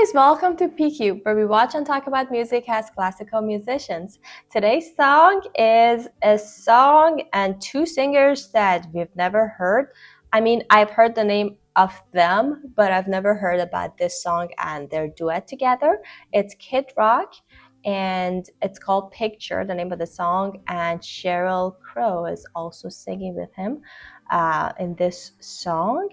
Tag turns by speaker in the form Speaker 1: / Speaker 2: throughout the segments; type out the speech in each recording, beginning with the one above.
Speaker 1: guys, welcome to PQ, where we watch and talk about music as classical musicians. Today's song is a song and two singers that we've never heard. I mean, I've heard the name of them, but I've never heard about this song and their duet together. It's Kid Rock, and it's called Picture, the name of the song, and Sheryl Crow is also singing with him in this song.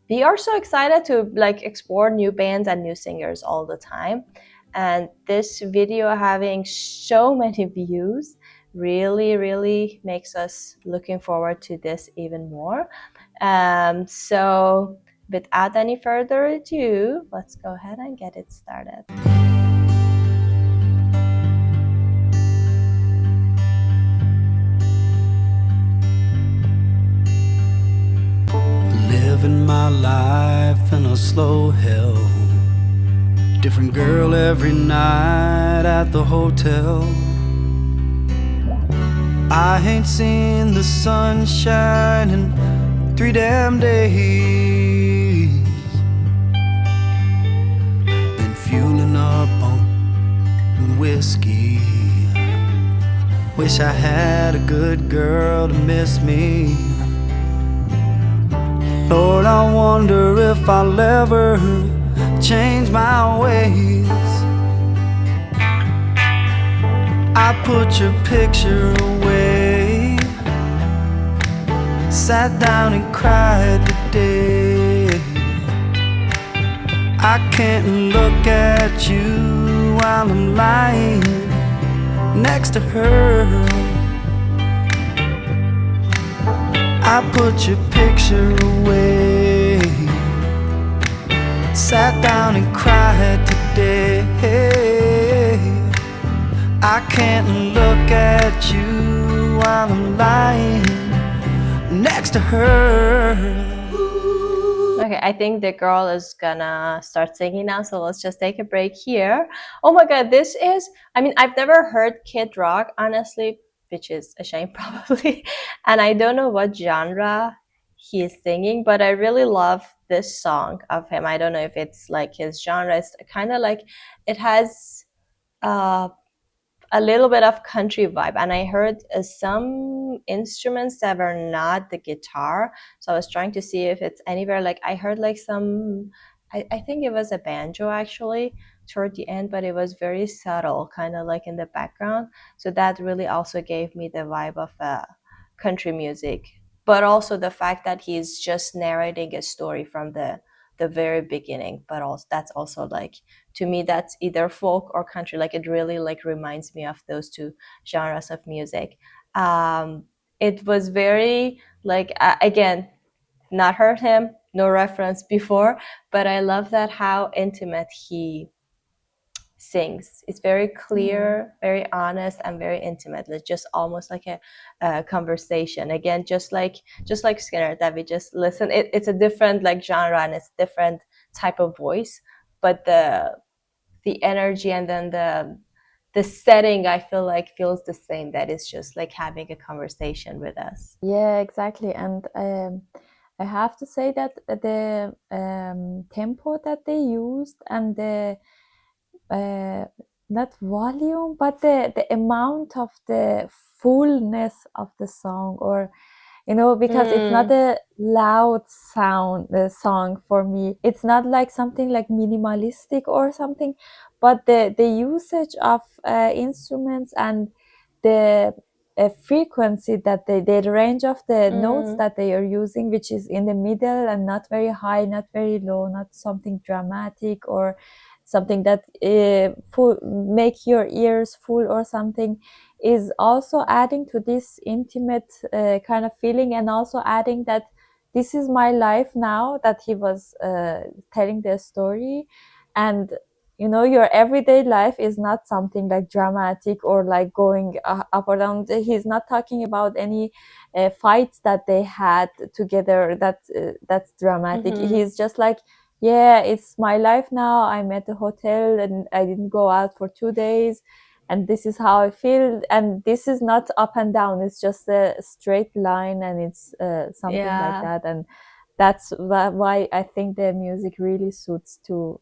Speaker 1: We are so excited to explore new bands and new singers all the time, and this video having so many views really makes us looking forward to this even more. So without any further ado, let's go ahead and get it started.
Speaker 2: Living my life in a slow hell. Different girl every night at the hotel. I ain't seen the sunshine in 3 damn days. Been fueling up on whiskey. Wish I had a good girl to miss me. Lord, I wonder if I'll ever change my ways. I put your picture away, sat down and cried today. I can't look at you while I'm lying next to her. I put your picture away, sat down and cried today. I can't look at you while I'm lying next to her.
Speaker 1: Okay, I think the girl is gonna start singing now, so let's just take a break here. Oh my god, this is, I mean, I've never heard Kid Rock, honestly, which is a shame probably, and I don't know what genre he is singing, but I really love this song of him. I don't know if it's like his genre. It's kind of like, it has a little bit of country vibe, and I heard some instruments that were not the guitar, so I was trying to see if it's anywhere. Like I heard like some, I think it was a banjo actually toward the end, but it was very subtle, kind of like in the background, so that really also gave me the vibe of country music, but also the fact that he's just narrating a story from the very beginning, but also that's also like, to me, that's either folk or country. Like it really like reminds me of those two genres of music. It was very like, again, not heard him, no reference before, but I love that how intimate he sings. It's very clear, very honest, and very intimate. It's just almost like a conversation. Again, just like Skinner that we just listen. It's a different like genre, and it's different type of voice, but the energy and then the setting, I feel like feels the same, that it's just like having a conversation with us.
Speaker 3: Yeah, exactly. And I have to say that the tempo that they used and the not volume, but the amount of the fullness of the song, or because it's not a loud sound, the song for me. It's not like something like minimalistic or something, but the usage of instruments and the frequency that the range of the notes that they are using, which is in the middle and not very high, not very low, not something dramatic or something that make your ears full or something, is also adding to this intimate kind of feeling, and also adding that this is my life now, that he was telling the story. And your everyday life is not something like dramatic or like going up or down. He's not talking about any fights that they had together that's dramatic. He's just like, yeah, it's my life now. I'm at the hotel and I didn't go out for 2 days, and this is how I feel. And this is not up and down, it's just a straight line, and it's something like that. And that's why I think the music really suits to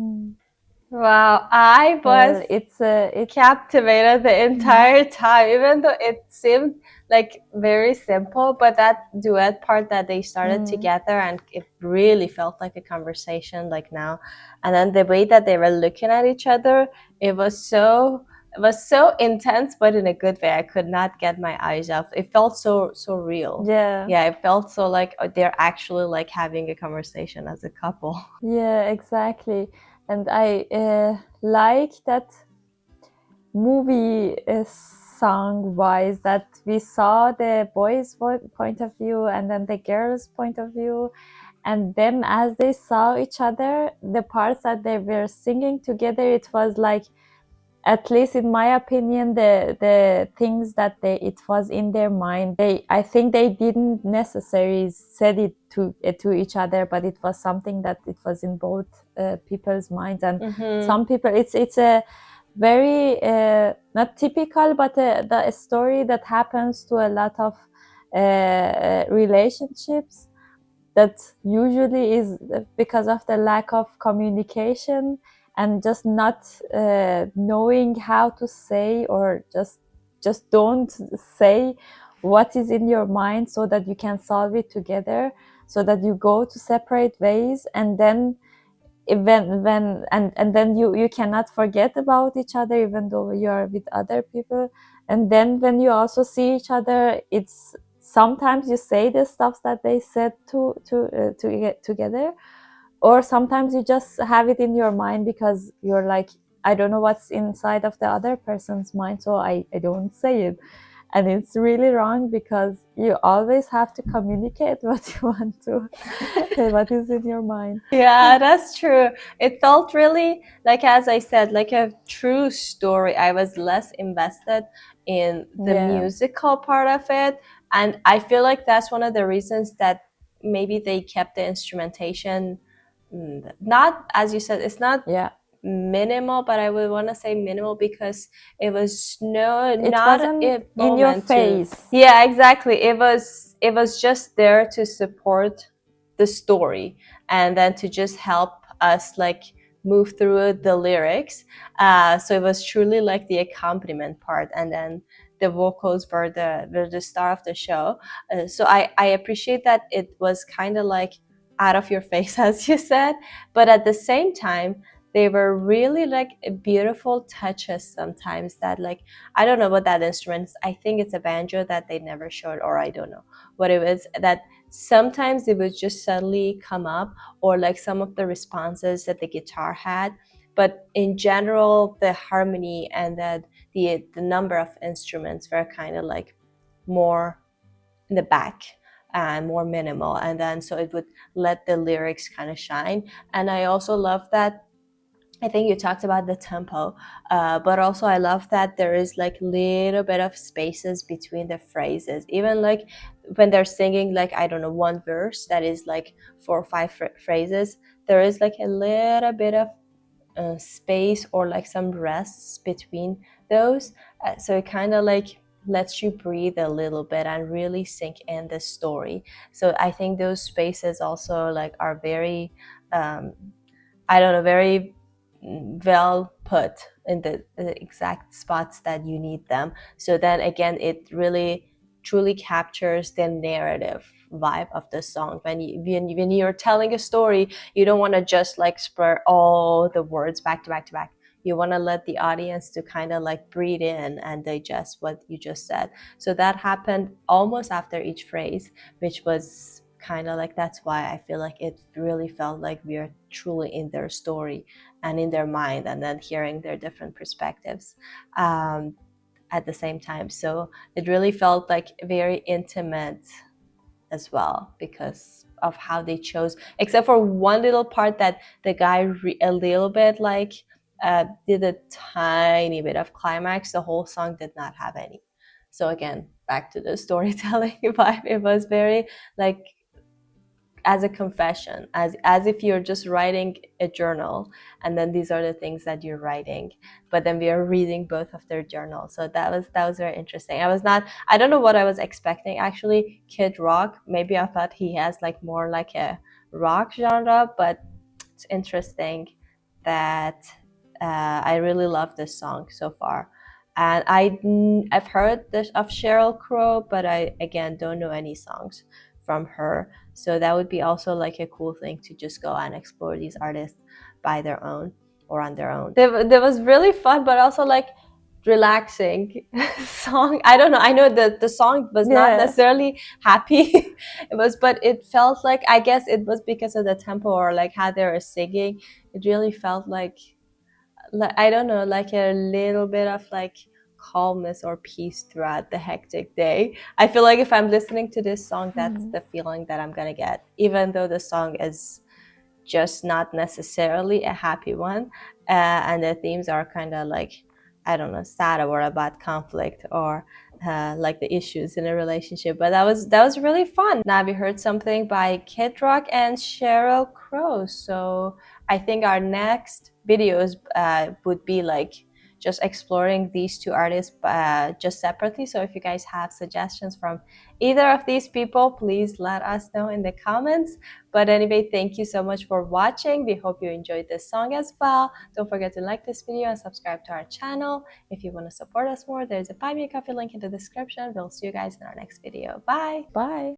Speaker 3: Mm.
Speaker 1: Wow, I was
Speaker 3: Well, it's
Speaker 1: captivated the
Speaker 3: mm,
Speaker 1: entire time, even though it seemed like very simple, but that duet part that they started
Speaker 3: mm,
Speaker 1: together and it really felt like a conversation like now. And then the way that they were looking at each other, it was so intense, but in a good way. I could not get my eyes off. It felt so real.
Speaker 3: yeah,
Speaker 1: Yeah, it felt so like they're actually like having a conversation as a couple.
Speaker 3: yeah, exactly. And I like that movie song wise that we saw the boys' point of view and then the girls' point of view, and then as they saw each other, the parts that they were singing together, it was like, at least in my opinion, the things that it was in their mind, I think they didn't necessarily said it to each other, but it was something that it was in both people's minds. And
Speaker 1: Mm-hmm.
Speaker 3: some people, it's a very not typical, but a story that happens to a lot of relationships, that usually is because of the lack of communication and just not knowing how to say, or just don't say what is in your mind, so that you can solve it together, so that you go to separate ways, and then when and then you cannot forget about each other even though you are with other people. And then when you also see each other, it's sometimes you say the stuff that they said to get together, or sometimes you just have it in your mind because you're like, I don't know what's inside of the other person's mind, so I don't say it. And it's really wrong, because you always have to communicate what you want to what is in your mind.
Speaker 1: Yeah, that's true. It felt really like, as I said, like a true story. I was less invested in the
Speaker 3: Yeah,
Speaker 1: musical part of it. And I feel like that's one of the reasons that maybe they kept the instrumentation, not, as you said, it's not
Speaker 3: yeah,
Speaker 1: minimal, but I would want to say minimal because it was
Speaker 3: it
Speaker 1: not
Speaker 3: wasn't
Speaker 1: a
Speaker 3: in your
Speaker 1: moment to,
Speaker 3: face.
Speaker 1: yeah, exactly. It was just there to support the story and then to just help us like move through the lyrics. So it was truly like the accompaniment part, and then the vocals were the star of the show. So I appreciate that it was kind of like out of your face, as you said, but at the same time they were really like beautiful touches sometimes that, like, I don't know what that instrument is. I think it's a banjo that they never showed, or I don't know what it was, that sometimes it would just suddenly come up, or like some of the responses that the guitar had. But in general, the harmony and the number of instruments were kind of like more in the back and more minimal, and then so it would let the lyrics kind of shine. And I also love that, I think you talked about the tempo, but also I love that there is like little bit of spaces between the phrases. Even like when they're singing, like, I don't know, one verse that is like 4 or 5 phrases, there is like a little bit of space or like some rests between those. So it kind of like lets you breathe a little bit and really sink in the story. So I think those spaces also like are very um, I don't know, very well put in the exact spots that you need them. So then again, it really truly captures the narrative vibe of the song. When you're telling a story, you don't want to just like spur all the words back to back to back. You want to let the audience to kind of like breathe in and digest what you just said. So that happened almost after each phrase, which was kind of like, that's why I feel like it really felt like we are truly in their story and in their mind, and then hearing their different perspectives at the same time. So it really felt like very intimate as well because of how they chose, except for one little part that the guy a little bit like did a tiny bit of climax. The whole song did not have any. So again, back to the storytelling vibe. It was very like as a confession, as if you're just writing a journal, and then these are the things that you're writing, but then we are reading both of their journals. So that was very interesting. I don't know what I was expecting actually. Kid Rock, maybe I thought he has like more like a rock genre, but it's interesting that I really love this song so far. And I've heard this of Sheryl Crow, but I again don't know any songs from her. So that would be also like a cool thing to just go and explore these artists by their own or on their own. That was really fun, but also like relaxing song. I don't know. I know that the song was not necessarily happy. It was, but it felt like, I guess it was because of the tempo or like how they were singing. It really felt like I don't know, like a little bit of like calmness or peace throughout the hectic day. I feel like if I'm listening to this song, that's the feeling that I'm gonna get, even though the song is just not necessarily a happy one, and the themes are kind of like, I don't know, sad or about conflict or like the issues in a relationship. But that was really fun. Now we heard something by Kid Rock and Sheryl Crow, so I think our next videos would be like just exploring these two artists just separately. So if you guys have suggestions from either of these people, please let us know in the comments. But anyway, thank you so much for watching. We hope you enjoyed this song as well. Don't forget to like this video and subscribe to our channel. If you want to support us more, there's a Buy Me a Coffee link in the description. We'll see you guys in our next video. Bye.
Speaker 3: Bye.